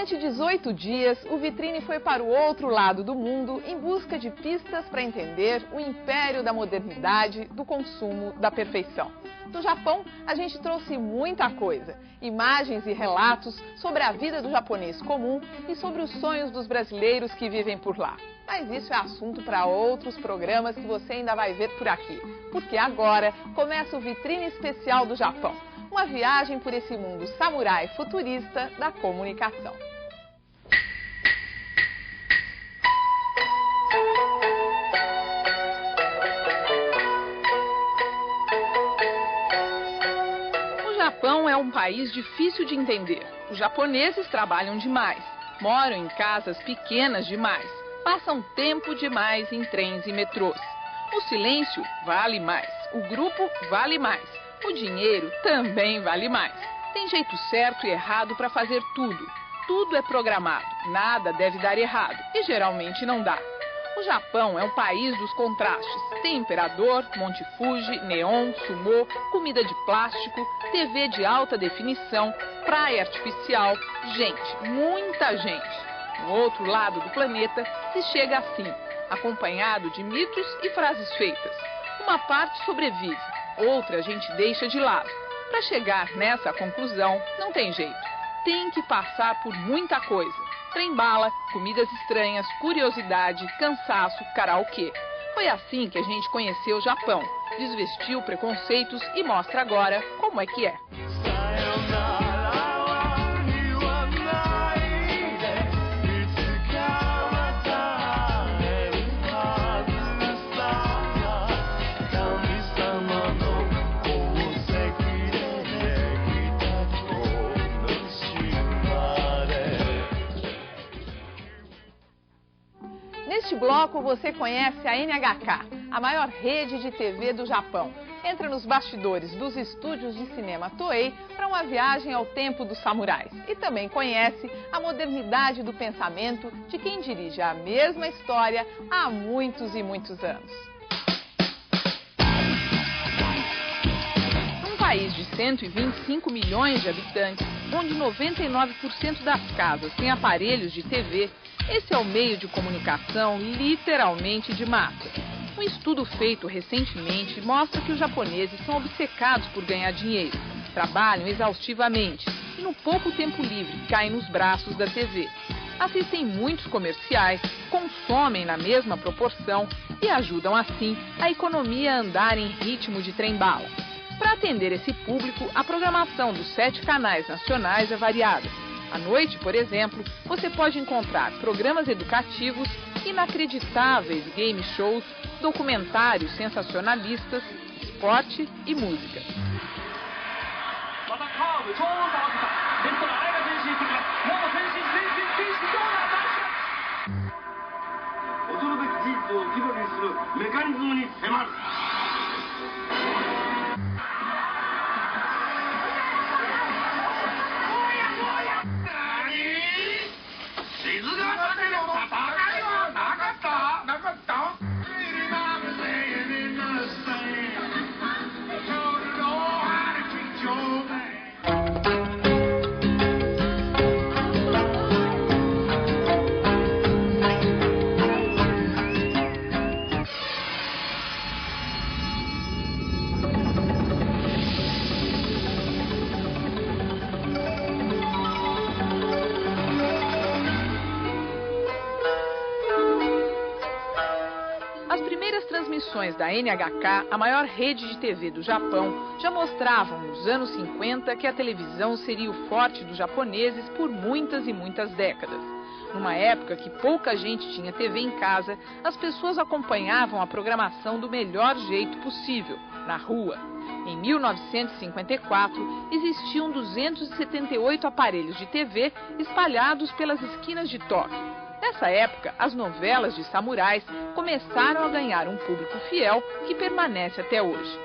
Durante 18 dias, o Vitrine foi para o outro lado do mundo em busca de pistas para entender o império da modernidade, do consumo, da perfeição. Do Japão, a gente trouxe muita coisa, imagens e relatos sobre a vida do japonês comum e sobre os sonhos dos brasileiros que vivem por lá. Mas isso é assunto para outros programas que você ainda vai ver por aqui, porque agora começa o Vitrine Especial do Japão. Uma viagem por esse mundo samurai futurista da comunicação. O Japão é um país difícil de entender. Os japoneses trabalham demais, moram em casas pequenas demais, passam tempo demais em trens e metrôs. O silêncio vale mais, o grupo vale mais. O dinheiro também vale mais. Tem jeito certo e errado para fazer tudo. Tudo é programado, nada deve dar errado e geralmente não dá. O Japão é um país dos contrastes. Tem imperador, Monte Fuji, neon, sumô, comida de plástico, TV de alta definição, praia artificial, gente, muita gente. No outro lado do planeta se chega assim, acompanhado de mitos e frases feitas. Uma parte sobrevive. Outra a gente deixa de lado. Para chegar nessa conclusão, não tem jeito. Tem que passar por muita coisa. Trem-bala, comidas estranhas, curiosidade, cansaço, karaokê. Foi assim que a gente conheceu o Japão, desvestiu preconceitos e mostra agora como é que é. Neste bloco você conhece a NHK, a maior rede de TV do Japão. Entra nos bastidores dos estúdios de cinema Toei para uma viagem ao tempo dos samurais. E também conhece a modernidade do pensamento de quem dirige a mesma história há muitos e muitos anos. Num país de 125 milhões de habitantes, onde 99% das casas têm aparelhos de TV, esse é o meio de comunicação literalmente de massa. Um estudo feito recentemente mostra que os japoneses são obcecados por ganhar dinheiro, trabalham exaustivamente e no pouco tempo livre caem nos braços da TV. Assistem muitos comerciais, consomem na mesma proporção e ajudam assim a economia a andar em ritmo de trem-bala. Para atender esse público, a programação dos 7 canais nacionais é variada. À noite, por exemplo, você pode encontrar programas educativos, inacreditáveis game shows, documentários sensacionalistas, esporte e música. Da NHK, a maior rede de TV do Japão, já mostravam nos anos 50 que a televisão seria o forte dos japoneses por muitas e muitas décadas. Numa época que pouca gente tinha TV em casa, as pessoas acompanhavam a programação do melhor jeito possível, na rua. Em 1954, existiam 278 aparelhos de TV espalhados pelas esquinas de Tóquio. Nessa época, as novelas de samurais começaram a ganhar um público fiel que permanece até hoje.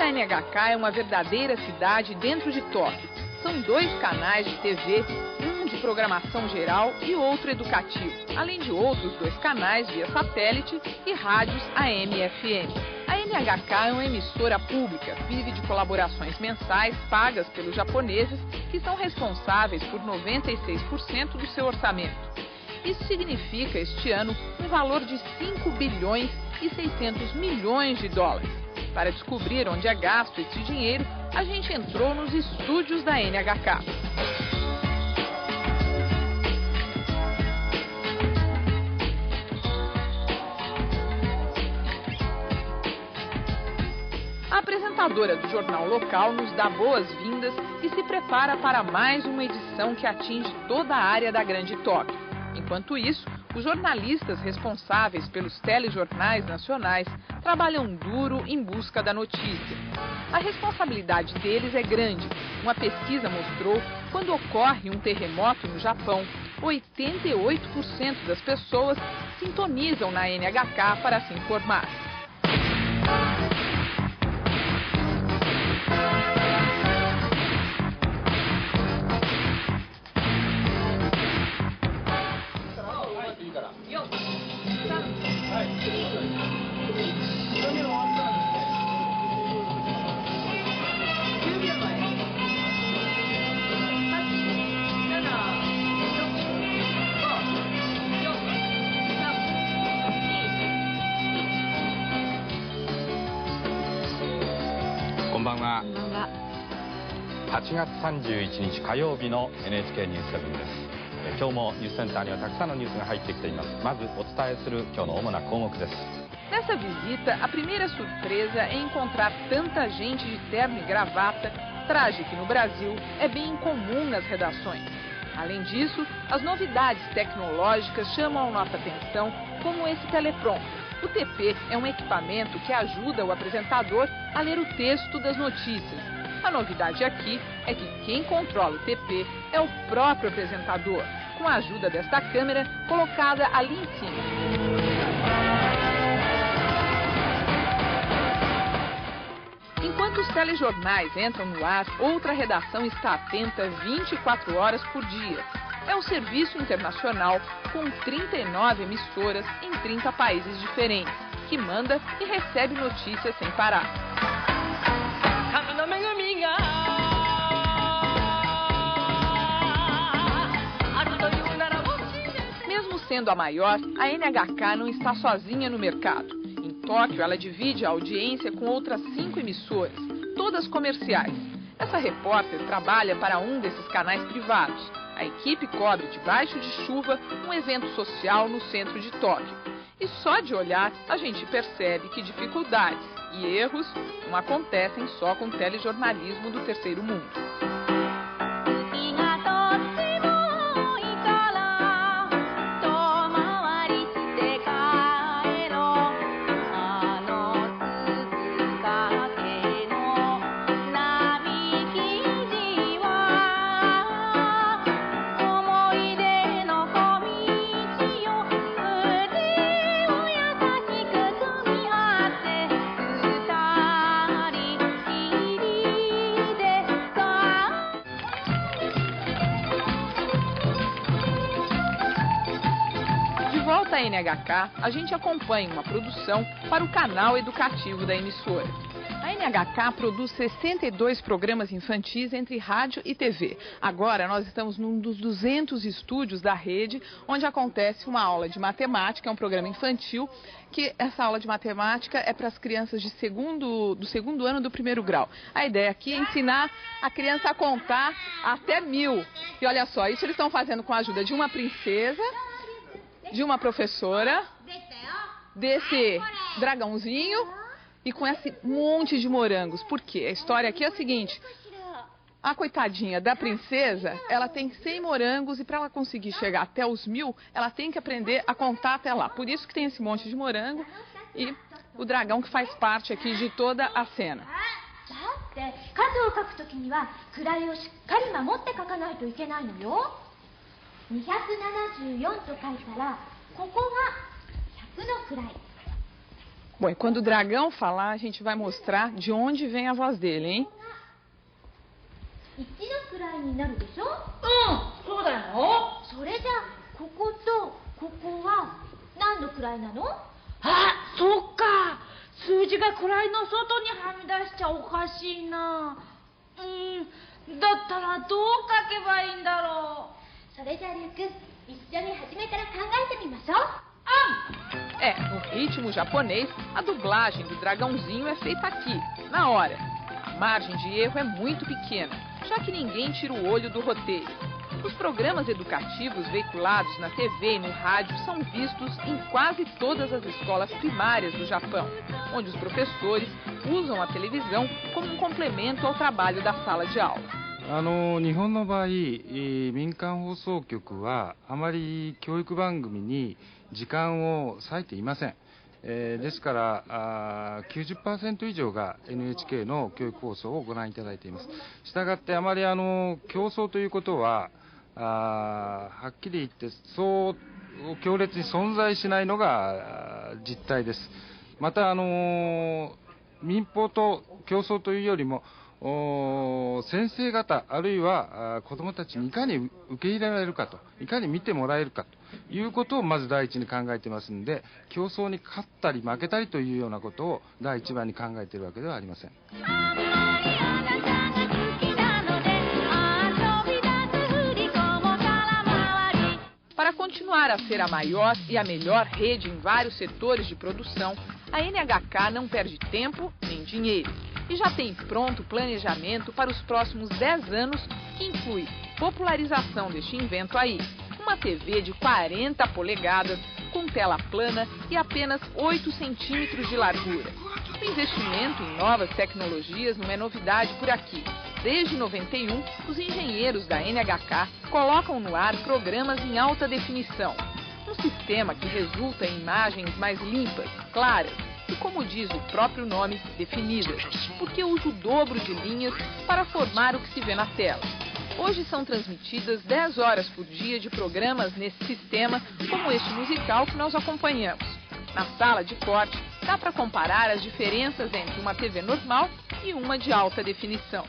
a NHK é uma verdadeira cidade dentro de Tóquio. São 2 canais de TV, um de programação geral e outro educativo, além de outros 2 canais via satélite e rádios AM e FM. A NHK é uma emissora pública, vive de colaborações mensais pagas pelos japoneses, que são responsáveis por 96% do seu orçamento. Isso significa, este ano, um valor de 5 bilhões e 600 milhões de dólares. Para descobrir onde é gasto esse dinheiro, a gente entrou nos estúdios da NHK. A apresentadora do jornal local nos dá boas-vindas e se prepara para mais uma edição que atinge toda a área da Grande Tóquio. Enquanto isso, os jornalistas responsáveis pelos telejornais nacionais trabalham duro em busca da notícia. A responsabilidade deles é grande. Uma pesquisa mostrou que quando ocorre um terremoto no Japão, 88% das pessoas sintonizam na NHK para se informar. Konbanwa. 8月31日火曜日の NHK ニュース7です。今日もニュースセンターにはたくさんのニュースが入ってきています。まずお伝えする今日の主な項目です。Nessa visita, a primeira surpresa é encontrar tanta gente de terno e gravata, traje que no Brasil é bem incomum nas redações. Além disso, as novidades tecnológicas chamam a nossa atenção, como esse teleprompter. O TP é um equipamento que ajuda o apresentador a ler o texto das notícias. A novidade aqui é que quem controla o TP é o próprio apresentador, com a ajuda desta câmera colocada ali em cima. Enquanto os telejornais entram no ar, outra redação está atenta 24 horas por dia. É um serviço internacional com 39 emissoras em 30 países diferentes, que manda e recebe notícias sem parar. Mesmo sendo a maior, a NHK não está sozinha no mercado. Em Tóquio, ela divide a audiência com outras 5 emissoras, todas comerciais. Essa repórter trabalha para um desses canais privados. A equipe cobre debaixo de chuva um evento social no centro de Tóquio. E só de olhar a gente percebe que dificuldades e erros não acontecem só com o telejornalismo do terceiro mundo. Na NHK, a gente acompanha uma produção para o canal educativo da emissora. A NHK produz 62 programas infantis entre rádio e TV. Agora nós estamos num dos 200 estúdios da rede, onde acontece uma aula de matemática, é um programa infantil, que essa aula de matemática é para as crianças do segundo ano do primeiro grau. A ideia aqui é ensinar a criança a contar até 1000. E olha só, isso eles estão fazendo com a ajuda de uma princesa, de uma professora, desse dragãozinho e com esse monte de morangos. Por quê? A história aqui é a seguinte: a coitadinha da princesa, ela tem 100 morangos e para ela conseguir chegar até os 1000, ela tem que aprender a contar até lá. Por isso que tem esse monte de morango e o dragão que faz parte aqui de toda a cena. 274と書いたら、ここが100の位。Bom, e quando o dragão falar, a gente vai mostrar de onde vem a voz dele, hein? 1の位になるでしょ。そうだよ。それじゃあこことここは何の位なの？そっか。数字が位の外にはみ出しちゃおかしいな。だったらどう書けばいいんだろう。それじゃあリュウ君、一緒に初めから考えてみましょう。No ritmo japonês, a dublagem do dragãozinho é feita aqui, na hora. A margem de erro é muito pequena, já que ninguém tira o olho do roteiro. Os programas educativos veiculados na TV e no rádio são vistos em quase todas as escolas primárias do Japão, onde os professores usam a televisão como um complemento ao trabalho da sala de aula. 日本の場合、民間放送局はあまり教育番組に時間を割いていません。ですから 90% 以上が NHK の教育放送をご覧いただいています。したがってあまり競争ということははっきり言ってそう強烈に存在しないのが実態です。また民放と競争というよりも先生方あるいは子どもたちにいかに受け入れられるかと、いかに見てもらえるかということをまず第一に考えてますので、競争に勝ったり負けたりというようなことを第一番に考えているわけではありません。Para continuar a ser a maior e a melhor rede em vários setores de produção, a NHK não perde tempo nem dinheiro. E já tem pronto o planejamento para os próximos 10 anos, que inclui popularização deste invento aí. Uma TV de 40 polegadas, com tela plana e apenas 8 centímetros de largura. O investimento em novas tecnologias não é novidade por aqui. Desde 91, os engenheiros da NHK colocam no ar programas em alta definição. Um sistema que resulta em imagens mais limpas, claras e, como diz o próprio nome, definidas, porque usa o dobro de linhas para formar o que se vê na tela. Hoje são transmitidas 10 horas por dia de programas nesse sistema, como este musical que nós acompanhamos. Na sala de corte, dá para comparar as diferenças entre uma TV normal e uma de alta definição.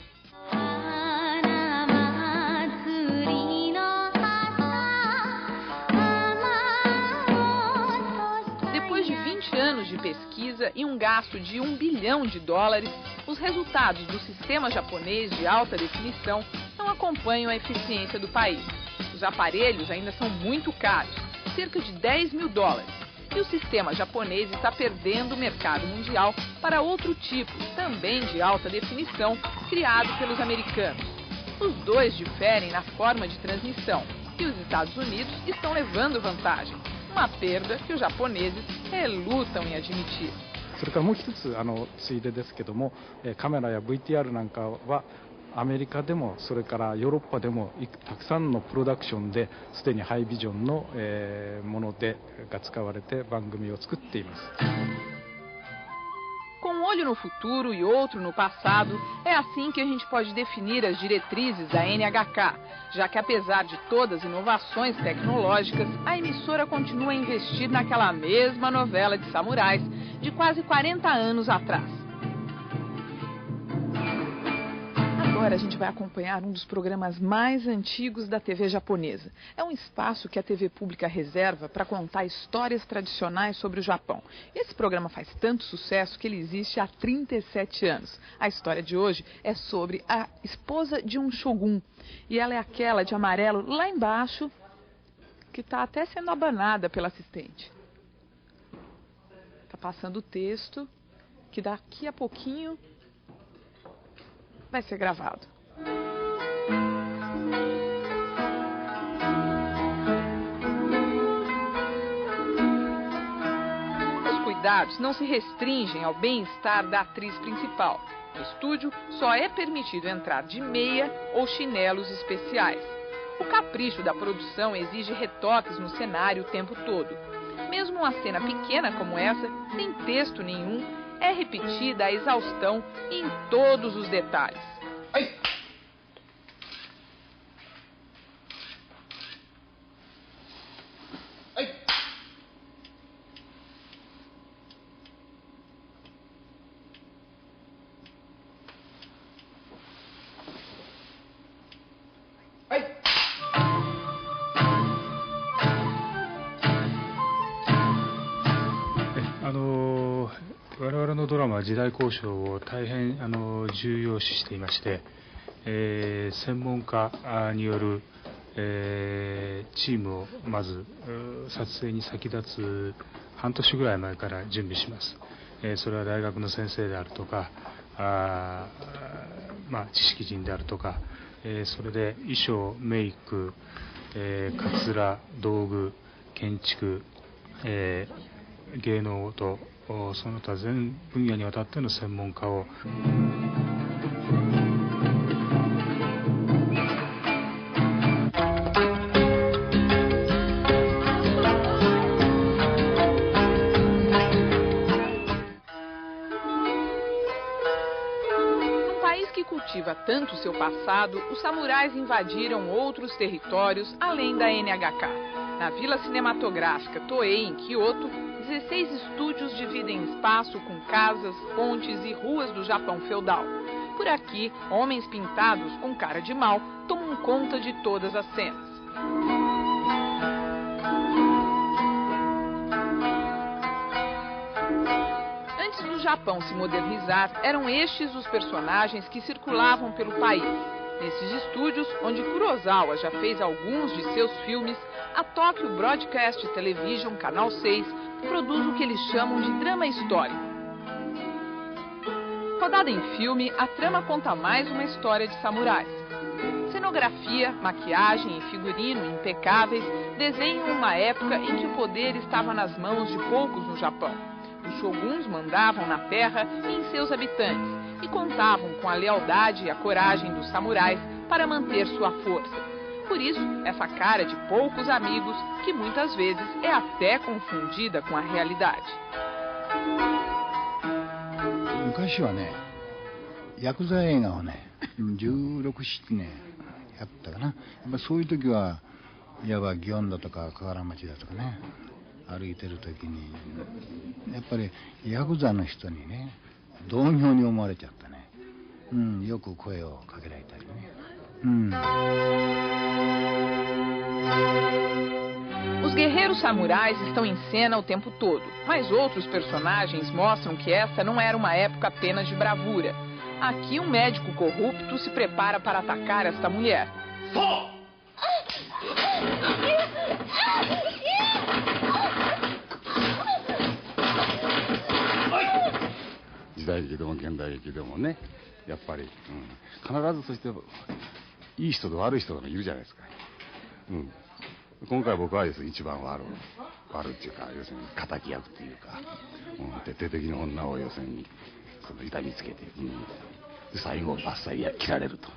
Depois de 20 anos de pesquisa e um gasto de US$1 bilhão, os resultados do sistema japonês de alta definição não acompanham a eficiência do país. Os aparelhos ainda são muito caros, cerca de US$10 mil. E o sistema japonês está perdendo o mercado mundial para outro tipo, também de alta definição, criado pelos americanos. Os dois diferem na forma de transmissão e os Estados Unidos estão levando vantagem, uma perda que os japoneses relutam em admitir. それからもう一つついでですけども、カメラや VTR なんかはアメリカでもそれからヨーロッパでもたくさんのプロダクションですでにハイビジョンのものが使われて番組を作っています。 Com um olho no futuro e outro no passado, é assim que a gente pode definir as diretrizes da NHK, já que apesar de todas as inovações tecnológicas, a emissora continua a investir naquela mesma novela de samurais de quase 40 anos atrás. Agora a gente vai acompanhar um dos programas mais antigos da TV japonesa. É um espaço que a TV pública reserva para contar histórias tradicionais sobre o Japão. Esse programa faz tanto sucesso que ele existe há 37 anos. A história de hoje é sobre a esposa de um shogun. E ela é aquela de amarelo lá embaixo, que está até sendo abanada pela assistente. Está passando o texto, que daqui a pouquinho vai ser gravado. Os cuidados não se restringem ao bem-estar da atriz principal. No estúdio, só é permitido entrar de meia ou chinelos especiais. O capricho da produção exige retoques no cenário o tempo todo. Mesmo uma cena pequena como essa, sem texto nenhum, é repetida a exaustão em todos os detalhes. Ai. Ai. 我々のドラマは時代交渉を大変重要視していまして、専門家による、チームをまず撮影に先立つ半年ぐらい前から準備します。それは大学の先生であるとか知識人であるとか、それで衣装、メイク、カツラ、道具、建築、芸能とその他全分野にわたっての専門家をcultiva tanto seu passado, os samurais invadiram outros territórios além da NHK. Na vila cinematográfica Toei, em Kyoto, 16 estúdios dividem espaço com casas, pontes e ruas do Japão feudal. Por aqui, homens pintados com cara de mal tomam conta de todas as cenas. Antes do Japão se modernizar, eram estes os personagens que circulavam pelo país. Nesses estúdios, onde Kurosawa já fez alguns de seus filmes, a Tokyo Broadcast Television, Canal 6, produz o que eles chamam de drama histórico. Rodada em filme, a trama conta mais uma história de samurais. Cenografia, maquiagem e figurino impecáveis desenham uma época em que o poder estava nas mãos de poucos no Japão. Os shoguns mandavam na terra e em seus habitantes e contavam com a lealdade e a coragem dos samurais para manter sua força. Por isso, essa cara de poucos amigos, que muitas vezes é até confundida com a realidade. 昔はね、ヤクザ映画をね、16、17年やったかな。やっぱそういう時は、いわば祇園だとか河原町だとかね、歩いてる時に、やっぱりヤクザの人にね、同業に思われちゃったね。よく声をかけられたりね。Os guerreiros samurais estão em cena o tempo todo, mas outros personagens mostram que essa não era uma época apenas de bravura. Aqui um médico corrupto se prepara para atacar esta mulher. 時代劇でも現代劇でもね、やっぱり、必ずそしていい人と悪い人がいるじゃないですか。今回僕はですね、一番悪っていうか、要するに敵役っていうか、徹底的に女を要するにその痛みつけて、で最後バッサリ切られると。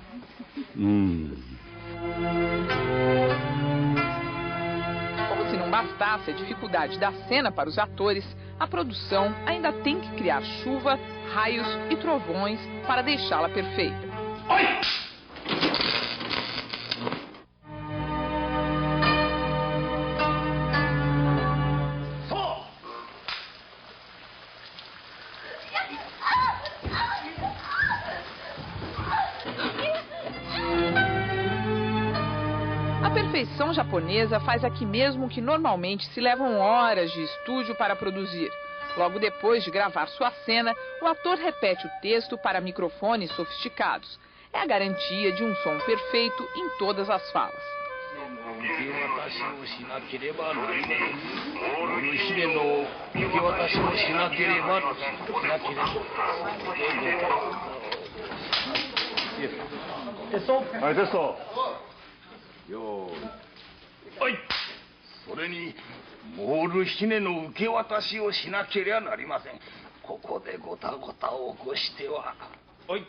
Como se não bastasse a dificuldade da cena para os atores, a produção ainda tem que criar chuva, raios e trovões para deixá-la perfeita. A perfeição japonesa faz aqui mesmo que normalmente se levam horas de estúdio para produzir. Logo depois de gravar sua cena, o ator repete o texto para microfones sofisticados. É a garantia de um som perfeito em todas as falas.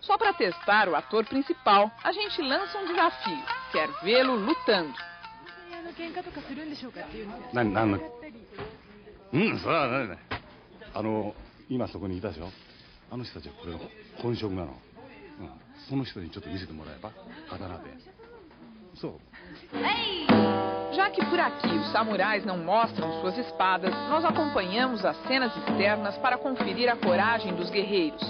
Só para testar o ator principal, a gente lança um desafio. Quer vê-lo lutando. Já que por aqui os samurais não mostram suas espadas, nós acompanhamos as cenas externas para conferir a coragem dos guerreiros.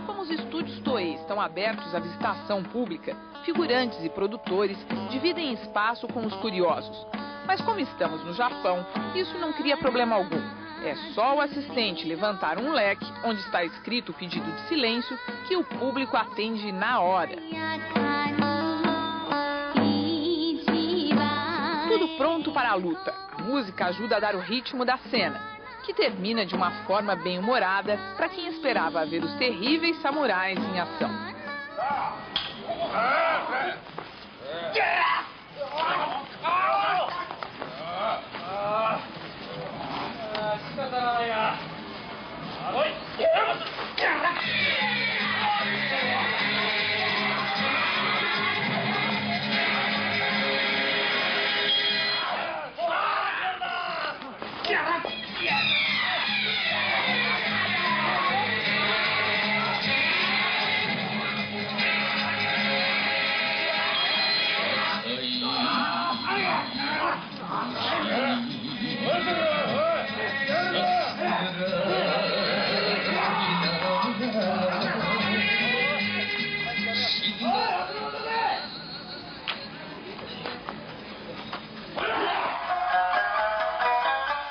Como os estúdios Toei estão abertos à visitação pública, figurantes e produtores dividem espaço com os curiosos. Mas como estamos no Japão, isso não cria problema algum. É só o assistente levantar um leque onde está escrito o pedido de silêncio que o público atende na hora. Tudo pronto para a luta. A música ajuda a dar o ritmo da cena, que termina de uma forma bem-humorada para quem esperava ver os terríveis samurais em ação.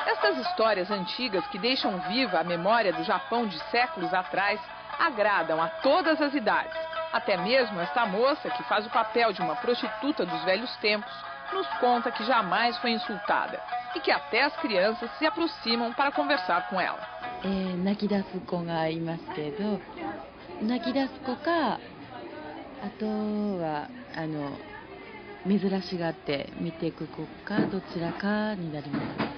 Estas histórias antigas que deixam viva a memória do Japão de séculos atrás agradam a todas as idades. Até mesmo esta moça, que faz o papel de uma prostituta dos velhos tempos, nos conta que jamais foi insultada e que até as crianças se aproximam para conversar com ela. 泣き出す子がいますけど、泣き出す子か、あとは珍しがって見ていく子か、どちらかになります。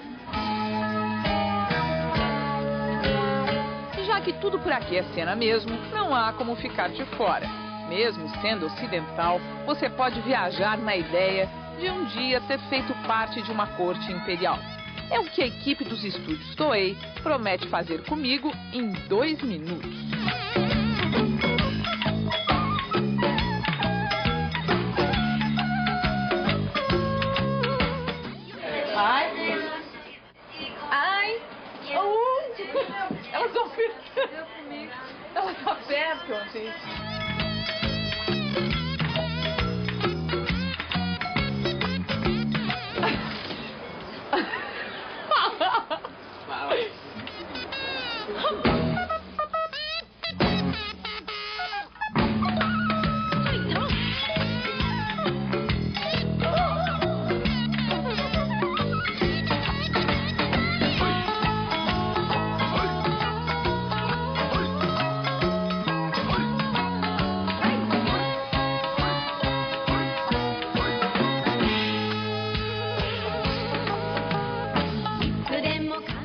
Já que tudo por aqui é cena mesmo, não há como ficar de fora. Mesmo sendo ocidental, você pode viajar na ideia de um dia ter feito parte de uma corte imperial. É o que a equipe dos estúdios Toei promete fazer comigo em 2 minutos. Elas vão elas apertam, gente.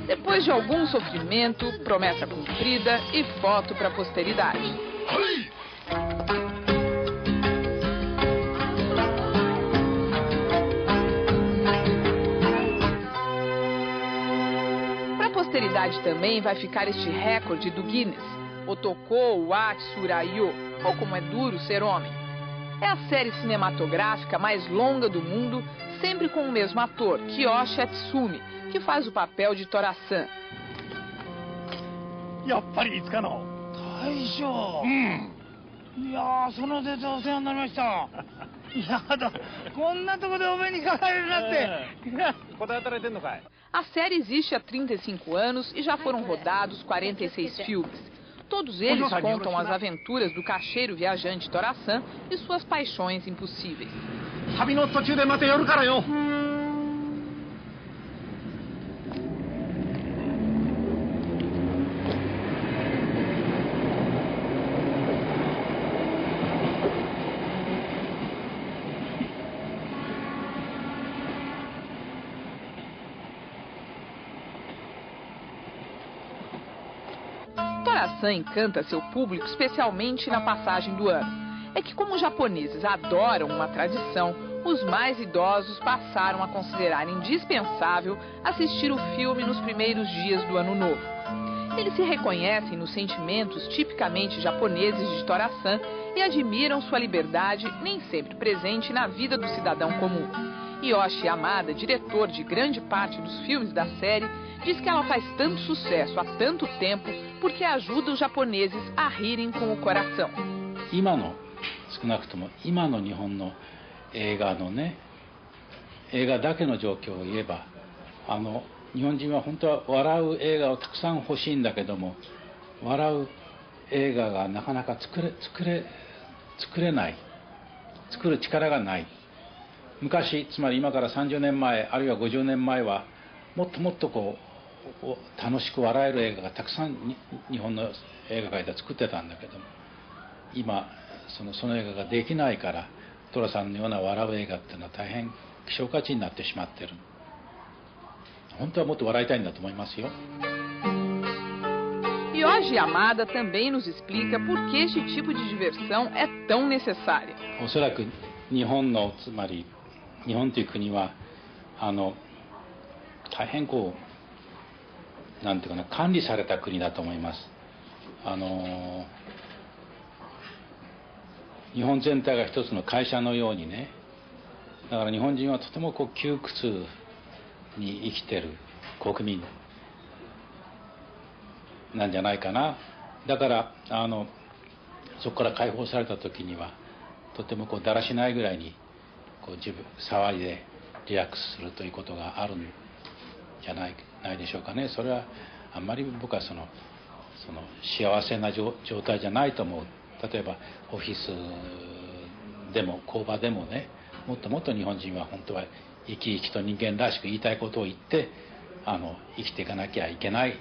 Depois de algum sofrimento, promessa cumprida e foto para a posteridade. Para a posteridade também vai ficar este recorde do Guinness, Otoko wa Tsuraiyo, ou como é duro ser homem. É a série cinematográfica mais longa do mundo, sempre com o mesmo ator, Kiyoshi Atsumi, que faz o papel de Tora-san. A série existe há 35 anos e já foram rodados 46 filmes. Todos eles contam as aventuras do caixeiro viajante Tora-san e suas paixões impossíveis. Tora-san encanta seu público especialmente na passagem do ano. É que como os japoneses adoram uma tradição, os mais idosos passaram a considerar indispensável assistir o filme nos primeiros dias do ano novo. Eles se reconhecem nos sentimentos tipicamente japoneses de Tora-san e admiram sua liberdade, nem sempre presente na vida do cidadão comum. Yoshi Yamada, diretor de grande parte dos filmes da série, diz que ela faz tanto sucesso há tanto tempo porque ajuda os japoneses a rirem com o coração. 今の少なくとも今の日本の映画のね映画だけの状況を言えば、日本人は本当は笑う映画をたくさん欲しいんだけども、笑う映画がなかなか作れない、作る力がない。昔、つまり今から30年前あるいは50年前はもっともっと楽しく笑える映画がたくさん日本の映画界で作ってたんだけども、今その映画ができないから、寅さんのような笑う映画っていうのは大変希少価値になってしまってる。本当はもっと笑いたいんだと思いますよ。Yoji Yamada também nos explica por que este tipo de diversão é tão necessária. おそらく日本の、つまり日本という国は大変なんていうかな、管理された国だと思います。日本全体が一つの会社のようにね。だから日本人はとても窮屈に生きてる国民なんじゃないかな。だからそこから解放された時にはとてもだらしないぐらいに自分騒いでリラックスするということがあるんじゃないでしょうかね。それはあんまり僕はその幸せな状態じゃないと思う。例えばオフィスでも工場でもね、もっともっと日本人は本当は生き生きと人間らしく言いたいことを言って生きていかなきゃいけない、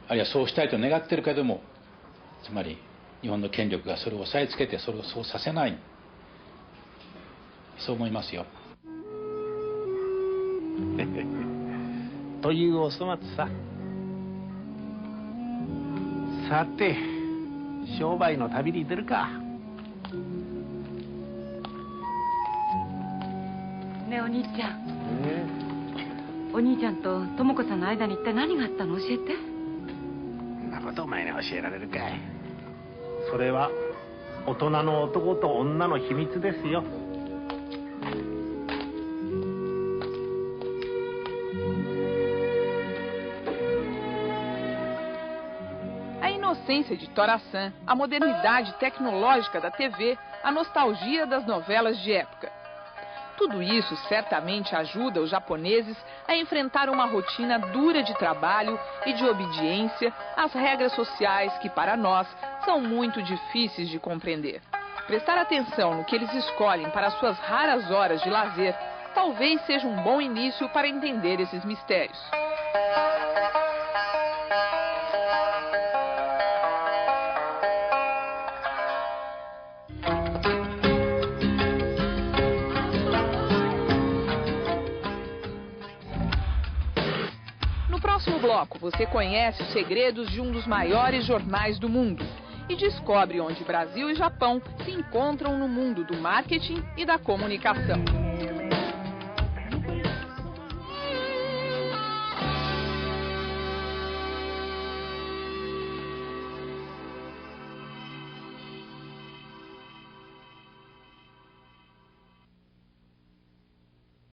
あるいはそうしたいと願ってるけども、つまり日本の権力がそれを押さえつけてそれをそうさせない、そう思いますよ。というお粗末さ。さて商売の旅に出るか。ねえお兄ちゃん、お兄ちゃんと智子さんの間に一体何があったの、教えて。そんなことお前に教えられるかい。それは大人の男と女の秘密ですよ。A inocência de Tora-san, a modernidade tecnológica da TV, a nostalgia das novelas de época. Tudo isso certamente ajuda os japoneses a enfrentar uma rotina dura de trabalho e de obediência às regras sociais que, para nós, são muito difíceis de compreender. Prestar atenção no que eles escolhem para suas raras horas de lazer talvez seja um bom início para entender esses mistérios. No próximo bloco, você conhece os segredos de um dos maiores jornais do mundo e descobre onde Brasil e Japão se encontram no mundo do marketing e da comunicação.